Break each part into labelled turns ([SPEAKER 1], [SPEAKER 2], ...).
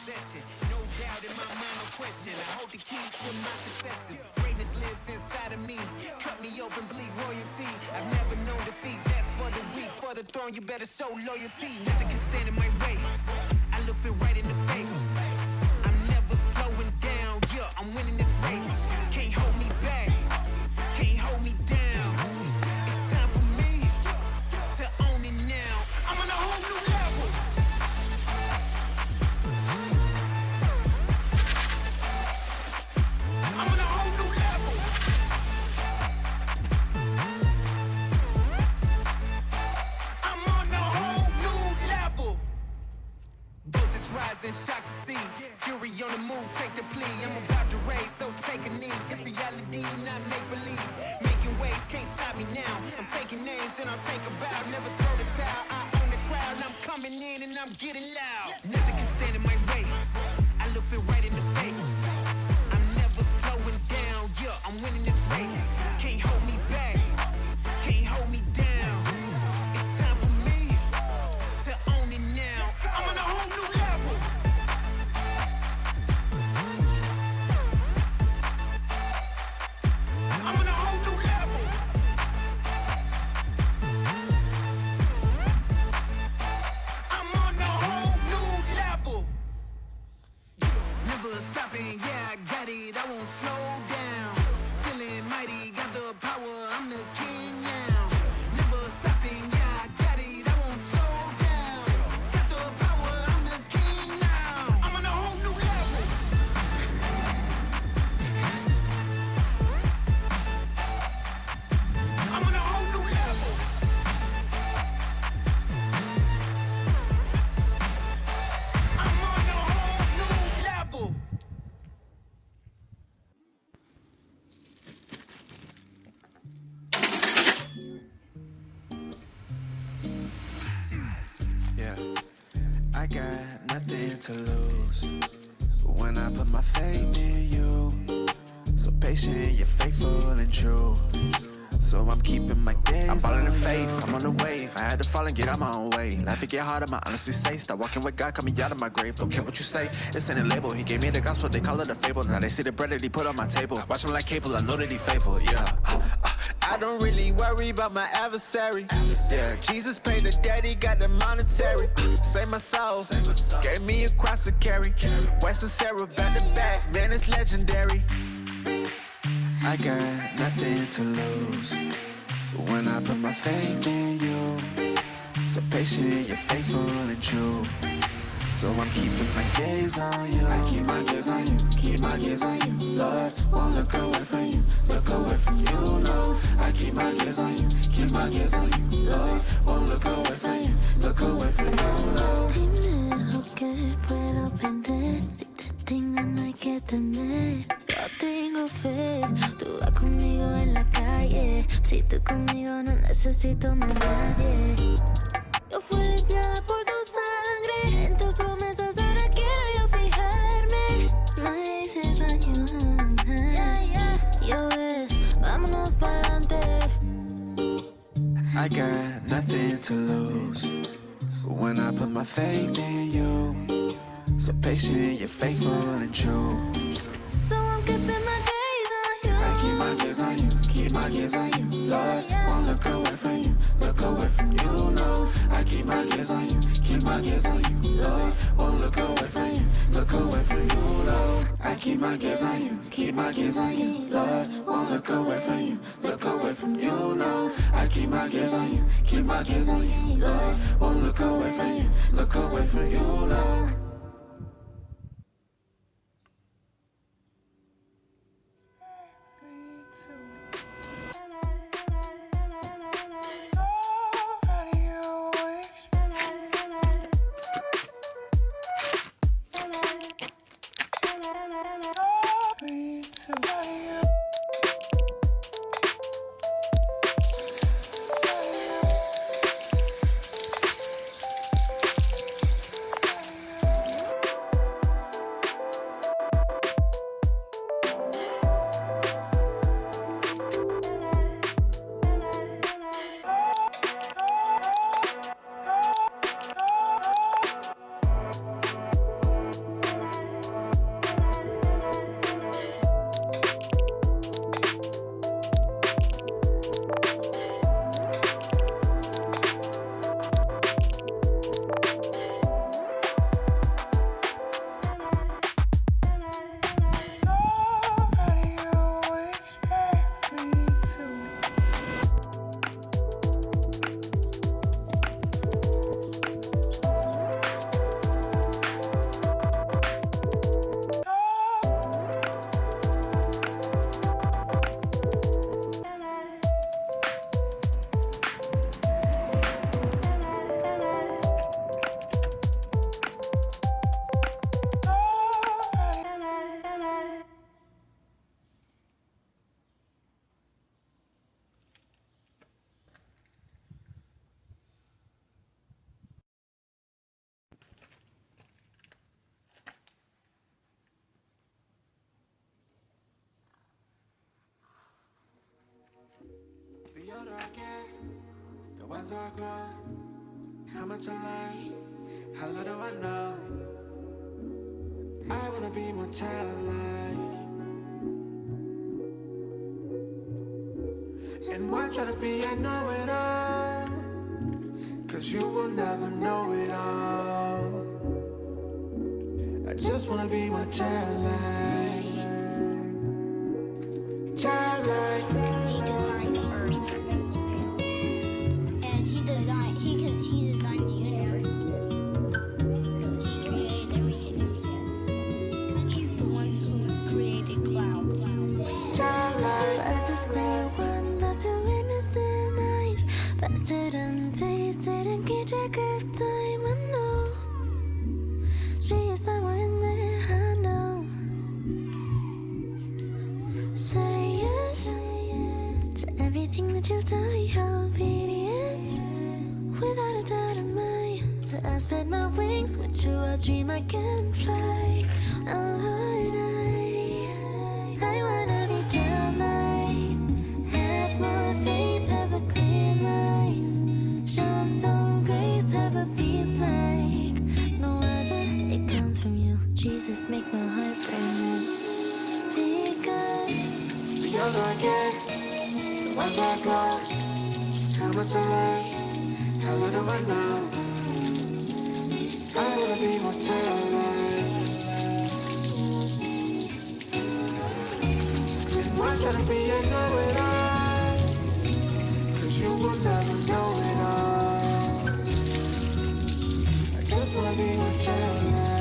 [SPEAKER 1] possession. No doubt in my mind, no question. I hold the key to my successes. Greatness lives inside of me. Cut me open, bleed royalty. I've never known defeat. That's for the weak. For the throne, you better show loyalty. Nothing can stand in my way. I look it right in the face. I'm never slowing down. Yeah, I'm winning this race. Can't hold me back. Can't hold me down. It's time for me to own it now. I'm on a whole new level. I'm on a whole new level. I'm on a whole new level. Voltage rising, shock to see. Jury on the move, take the plea. I'm about to raise, so take a knee. It's reality, not make believe. Making waves, can't stop me now. I'm taking names, then I'll take a bow. Never throw the towel, I own the crowd. I'm coming in and I'm getting loud. Nothing can stand in my way. I look it right in the face. I'm never slowing down, yeah, I'm winning this race. Can't hold me back, can't hold me down. It's time for me to own it now. I'm on a whole new level. I'm on a whole new level. I'm on a whole new level. Never stopping, yeah, I got it, I won't slow down. Feeling mighty, got the power, I'm the king now. Never stopping, yeah, I got it, I won't slow down. Got the power, I'm the king now. I'm on a whole new level. I'm on a whole new level. I'm on a whole new level.
[SPEAKER 2] Yeah, I got nothing to lose when I put my faith in you. So patient, you're faithful and true. So I'm keeping my gaze. I'm falling in faith, I'm on the wave. I had to fall and get out my own way. Life it get harder, my honesty safe. Start walking with God, coming out of my grave. Don't care what you say, it's in a label. He gave me the gospel, they call it a fable. Now they see the bread that he put on my table. Watch him like cable, I know that he faithful, yeah. I don't really worry about my adversary. Yeah, Jesus paid the debt, he got the monetary. Save my soul, gave me a cross to carry. West and Sarah back to back, man, it's legendary. I got nothing to lose when I put my faith in you. So patient, you're faithful and true. So I'm keeping my gaze on you. I keep my gaze on you, keep my gaze on you. Lord, won't look away from you, look away from you, no. I keep my gaze on you, keep my gaze on you. Lord, won't look away from you, look away from you, no.
[SPEAKER 3] Dime lo que puedo aprender. Si te tengo no hay que temer. Yo tengo fe, tú vas conmigo en la calle. Si tú conmigo no necesito más nadie. Yo fui limpiada por tu sangre. En tus promesas ahora quiero yo fijarme. No hay ese daño. Yo ves, vámonos pa'lante.
[SPEAKER 2] I got nothing to lose when I put my faith in you. So patient, you're faithful and true.
[SPEAKER 3] So I'm keeping my gaze on you.
[SPEAKER 2] I keep my gaze on you, keep my gaze on you. Lord, won't look away from you, look away from you, no. I keep my gaze on you, keep my gaze on you. Lord, won't look away from you, look away from you, no. I keep my gaze on you, keep my gaze on you. Lord, won't look away from you, look away from you, no. I keep my gaze on you, keep my gaze on you. Lord, won't look away from you, look away from you, no. older I get, the wiser I grow. How much I learn, how little I know. I wanna be more childlike. And why try to be a know-it-all? Cause you will never know it all. I just wanna be more childlike. Childlike.
[SPEAKER 3] He designed the earth. And he designed the universe. He created everything. He's the one who created clouds.
[SPEAKER 2] Childlike.
[SPEAKER 3] Birds are square one, but two innocent eyes. Battered and tasted and keep track of time. I know she is somewhere in there. I know. Say yes to everything that you tell. Your obedience, without a doubt in mind. I spread my wings with you. I dream I can fly. Oh Lord, I wanna be childlike. Have more faith, have a clear mind. Show some grace, have a peace like no other. It comes from you. Jesus, make my heart brand new. Because
[SPEAKER 2] The older I get, the wiser I grow. How much I learn, how little I know. I wanna be more childlike. And why try to be a know-it-all? Cause you will never know it all. I just wanna be more childlike.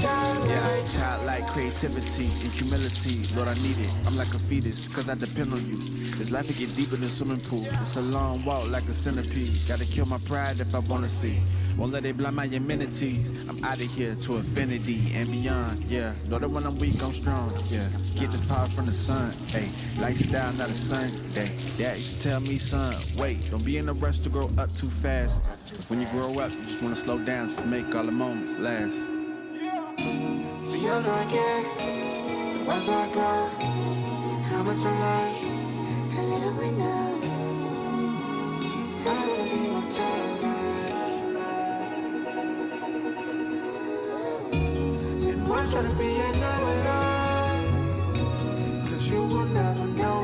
[SPEAKER 2] Yeah, childlike creativity and humility. Lord, I need it. I'm like a fetus, cause I depend on you. This life will get deeper than swimming pool. It's a long walk like a centipede. Gotta kill my pride if I wanna see. Won't let it blind my amenities. I'm out of here to infinity and beyond. Yeah, know that when I'm weak, I'm strong. Yeah, get this power from the sun. Hey, lifestyle, not a Sunday. Dad used to tell me, son, wait, don't be in a rush to grow up too fast. When you grow up, you just wanna slow down just to make all the moments last. The older I get, the wiser I grow. How much I learn,
[SPEAKER 3] a little we know.
[SPEAKER 2] I wanna be more childlike. And why try to be a know-it-all? Cause you will never know